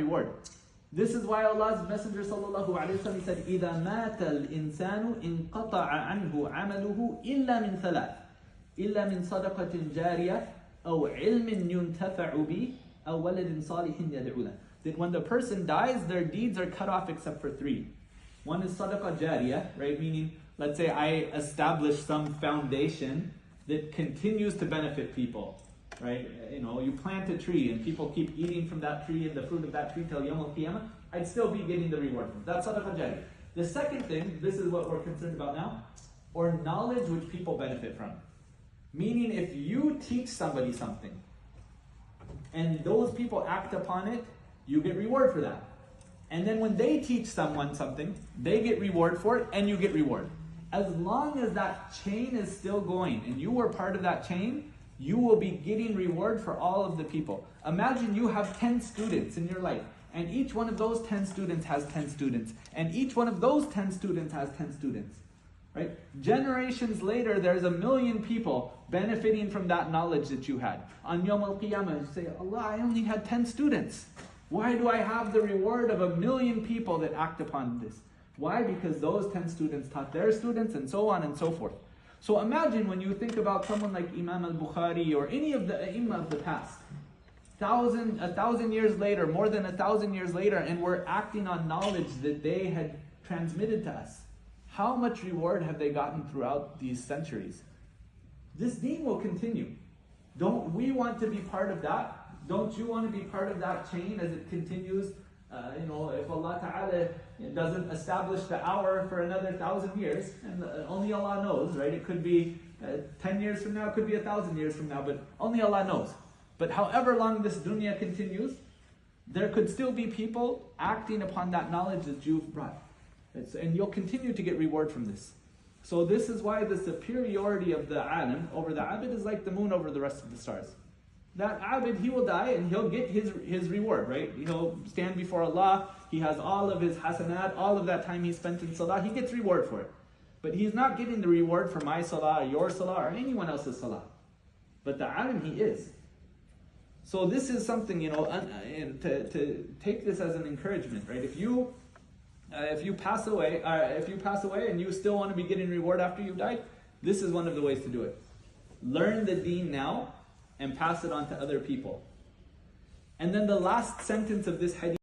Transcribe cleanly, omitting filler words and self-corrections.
reward. This is why Allah's Messenger sallallahu alayhi wa sallam said, إِذَا مَاتَ الْإِنسَانُ إِنْقَطَعَ عَنْهُ عَمَلُهُ إِلَّا مِنْ ثَلَاثٍ إِلَّا مِنْ صَدَقَةٍ جَارِيَةٍ أَوْ عِلْمٍ يُنْتَفَعُ بِهِ أَوْ وَلَدٍ صَالِحٍ يَدْعُو لَهُ. That when the person dies, their deeds are cut off except for three. One is sadaqah jariyah, right? Meaning, let's say I establish some foundation that continues to benefit people, right? You know, you plant a tree and people keep eating from that tree and the fruit of that tree till Yawm al-Qiyamah, I'd still be getting the reward from it. That's sadaqah jariyah. The second thing, this is what we're concerned about now, or knowledge which people benefit from. Meaning, if you teach somebody something and those people act upon it, you get reward for that. And then when they teach someone something, they get reward for it and you get reward. As long as that chain is still going and you were part of that chain, you will be getting reward for all of the people. Imagine you have 10 students in your life, and each one of those 10 students has 10 students, and each one of those 10 students has 10 students. Right? Generations later, there's 1 million people benefiting from that knowledge that you had. On Yawm al-Qiyamah, you say, Allah, I only had 10 students. Why do I have the reward of 1 million people that act upon this? Why? Because those 10 students taught their students, and so on and so forth. So imagine when you think about someone like Imam al-Bukhari or any of the Ai-Imah of the past, 1,000 years later, more than 1,000 years later, and we're acting on knowledge that they had transmitted to us. How much reward have they gotten throughout these centuries? This deen will continue. Don't we want to be part of that? Don't you want to be part of that chain as it continues? If Allah Ta'ala doesn't establish the hour for another 1,000 years, and only Allah knows, right? It could be 10 years from now, it could be 1,000 years from now, but only Allah knows. But however long this dunya continues, there could still be people acting upon that knowledge that you've brought. And you'll continue to get reward from this. So this is why the superiority of the alim over the abid is like the moon over the rest of the stars. That abid, he will die and he'll get his reward, right? He'll stand before Allah, he has all of his hasanat, all of that time he spent in salah, he gets reward for it. But he's not getting the reward for my salah, your salah, or anyone else's salah. But the alim, he is. So this is something, to take this as an encouragement, right? If you pass away and you still want to be getting reward after you've died, this is one of the ways to do it. Learn the deen now and pass it on to other people. And then the last sentence of this hadith